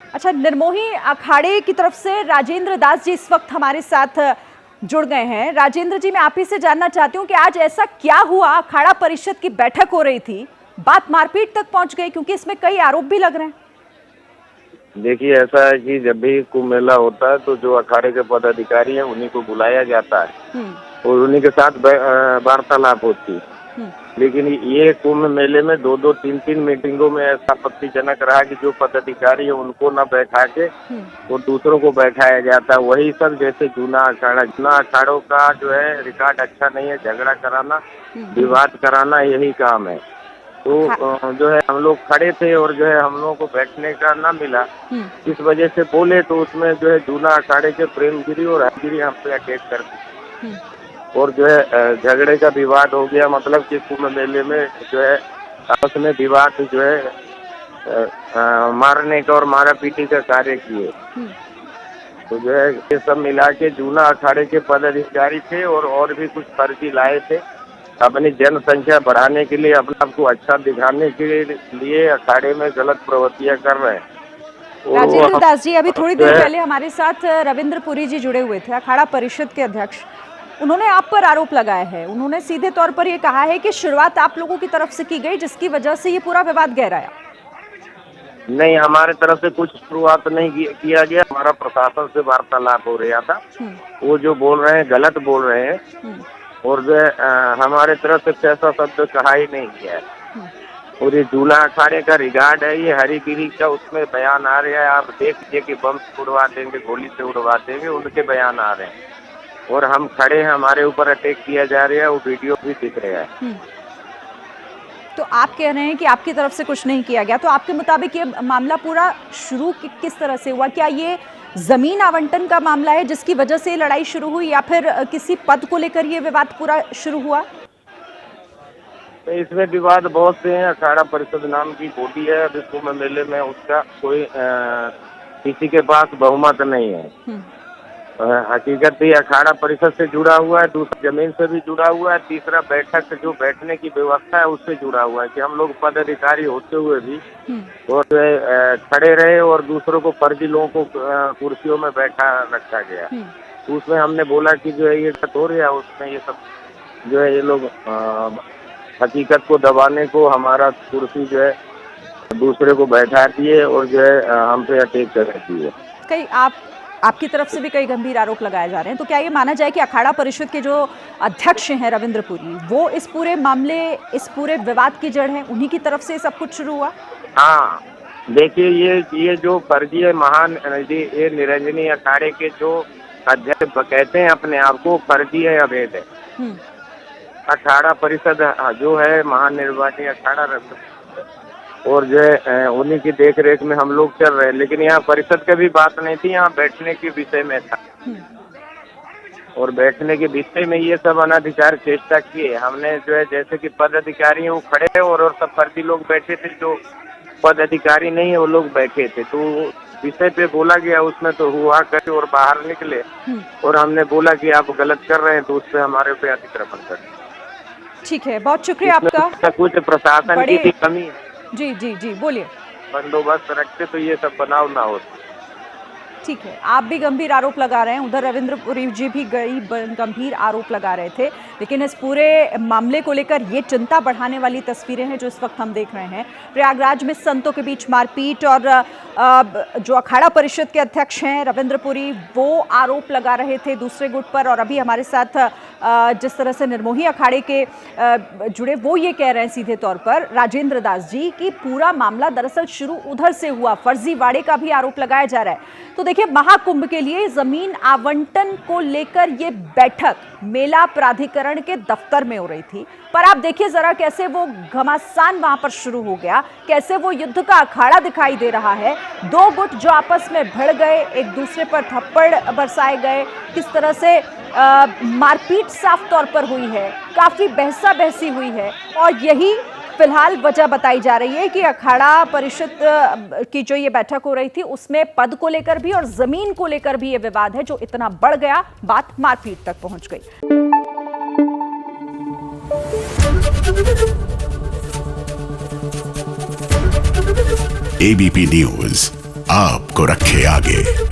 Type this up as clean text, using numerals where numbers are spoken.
अच्छा, निर्मोही अखाड़े की तरफ से राजेंद्र दास जी इस वक्त हमारे साथ जुड़ गए हैं। राजेंद्र जी, मैं आप ही से जानना चाहती हूँ कि आज ऐसा क्या हुआ, अखाड़ा परिषद की बैठक हो रही थी, बात मारपीट तक पहुंच गई, क्योंकि इसमें कई आरोप भी लग रहे हैं। देखिए, ऐसा है कि जब भी कुंभ मेला होता है तो जो अखाड़े के पदाधिकारी हैं उन्हीं को बुलाया जाता है और उन्हीं के साथ वार्तालाप होती है। लेकिन ये कुंभ मेले में दो दो तीन तीन मीटिंगों में ऐसा आपत्तिजनक रहा कि जो पदाधिकारी है उनको न बैठा के और दूसरों को बैठाया जाता है। वही सब जैसे जूना अखाड़ों का जो है रिकॉर्ड अच्छा नहीं है, झगड़ा कराना, विवाद कराना, यही काम है। तो जो है हम लोग खड़े थे और जो है हम लोगों को बैठने का ना मिला, इस वजह से बोले तो उसमें जो है जूना अखाड़े के प्रेमगिरी और हरगिरी हम पे अटैक कर दी और जो है झगड़े का विवाद हो गया। मतलब कि कुंभ मेले में जो है आपस में विवाद जो है मारने का और मारा पीटी का कार्य किए। तो जो है ये सब मिला के जूना अखाड़े के पदाधिकारी थे और भी कुछ फर्जी लाए थे अपनी जनसंख्या बढ़ाने के लिए, अपने आप को अच्छा दिखाने के लिए अखाड़े में गलत प्रवृत्तियां कर रहे हैं। राजेंद्र दास जी, अभी थोड़ी देर पहले हमारे साथ रविंद्र पुरी जी जुड़े हुए थे, अखाड़ा परिषद के अध्यक्ष। उन्होंने आप पर आरोप लगाया है। उन्होंने सीधे तौर पर यह कहा है कि शुरुआत आप लोगों की तरफ से की गई, जिसकी वजह से ये पूरा विवाद गहराया। नहीं, हमारे तरफ से कुछ शुरुआत नहीं किया गया। हमारा प्रशासन से वार्तालाप हो रहा था। वो जो बोल रहे हैं गलत बोल रहे हैं और जो हमारे तरफ से ऐसा शब्द कहा ही नहीं गया है। और ये जूना अखाड़े का रिकॉर्ड है, ये हरिगिरी का उसमें बयान आ रहा है। आप देख लीजिए कि बम उड़वा देंगे, गोली से उड़वा देंगे, उनके बयान आ रहे हैं और हम खड़े हैं, हमारे ऊपर अटैक किया जा रहा है, वो वीडियो भी दिख रहा है। तो आप कह रहे हैं कि आपकी तरफ से कुछ नहीं किया गया, तो आपके मुताबिक ये मामला पूरा शुरू किस तरह से हुआ? क्या ये जमीन आवंटन का मामला है जिसकी वजह से लड़ाई शुरू हुई, या फिर किसी पद को लेकर ये विवाद पूरा शुरू हुआ? तो इसमें विवाद बहुत से हैं। अखाड़ा परिषद नाम की बॉडी है, अभी कुंभ मेले में उसका कोई किसी के पास बहुमत नहीं है। हकीकत ही अखाड़ा परिषद से जुड़ा हुआ है, दूसरा जमीन से भी जुड़ा हुआ है, तीसरा बैठक जो बैठने की व्यवस्था है उससे जुड़ा हुआ है कि हम लोग पदाधिकारी होते हुए भी और खड़े रहे और दूसरों को, फर्जी लोगों को कुर्सियों में बैठा रखा गया। तो उसमें हमने बोला कि जो है ये हो रहा है, उसमें ये सब जो है ये लोग हकीकत को दबाने को हमारा कुर्सी जो है दूसरे को बैठा दिए और जो है हम पे अटैक कर दिए। कई आपकी तरफ से भी कई गंभीर आरोप लगाए जा रहे हैं। तो क्या ये माना जाए कि अखाड़ा परिषद के जो अध्यक्ष हैं रविंद्र पुरी, वो इस पूरे मामले, इस पूरे विवाद की जड़ है, उन्हीं की तरफ से सब कुछ शुरू हुआ? हाँ, देखिए ये जो फर्जी है महान ये निरंजनी अखाड़े के जो अध्यक्ष कहते हैं अपने आप को, फर्जी है, अवैध है। अखाड़ा परिषद जो है महानिर्वाचित अखाड़ा और जो है उन्हीं की देख रेख में हम लोग चल रहे हैं। लेकिन यहाँ परिषद का भी बात नहीं थी, यहाँ बैठने के विषय में था और बैठने के विषय में ये सब अनाधिकार चेष्टा किए। हमने जो है जैसे कि पद अधिकारी हैं वो खड़े और सब फर्जी लोग बैठे थे, जो पद अधिकारी नहीं है वो लोग बैठे थे। तो विषय पे बोला गया, उसमें तो हुआ करे और बाहर निकले और हमने बोला कि आप गलत कर रहे हैं, तो उस पर हमारे पे अतिक्रमण कर। ठीक है, बहुत शुक्रिया आपका। कुछ प्रशासन की भी कमी है। जी जी जी, बोलिए। बंदोबस्त रखते तो ये सब बनाव ना होता। ठीक है, आप भी गंभीर आरोप लगा रहे हैं, उधर रविंद्र पुरी जी भी गंभीर आरोप लगा रहे थे। लेकिन इस पूरे मामले को लेकर ये चिंता बढ़ाने वाली तस्वीरें हैं जो इस वक्त हम देख रहे हैं। प्रयागराज में संतों के बीच मारपीट और जो अखाड़ा परिषद के अध्यक्ष हैं रविंद्र पुरी, वो आरोप लगा रहे थे दूसरे गुट पर, और अभी हमारे साथ जिस तरह से निर्मोही अखाड़े के जुड़े, वो ये कह रहे हैं सीधे तौर पर राजेंद्र दास जी कि पूरा मामला दरअसल शुरू उधर से हुआ, फर्जीवाड़े का भी आरोप लगाया जा रहा है। तो देखिए, महाकुंभ के लिए जमीन आवंटन को लेकर ये बैठक मेला प्राधिकरण के दफ्तर में हो रही थी, पर आप देखिए जरा कैसे वो घमासान वहां पर शुरू हो गया, कैसे वो युद्ध का अखाड़ा दिखाई दे रहा है। दो गुट जो आपस में भिड़ गए, एक दूसरे पर थप्पड़ बरसाए गए, किस तरह से मारपीट साफ तौर पर हुई है, काफी बहसा बहसी हुई है। और यही फिलहाल वजह बताई जा रही है कि अखाड़ा परिषद की जो ये बैठक हो रही थी उसमें पद को लेकर भी और जमीन को लेकर भी ये विवाद है जो इतना बढ़ गया, बात मारपीट तक पहुंच गई। ABP न्यूज आपको रखे आगे।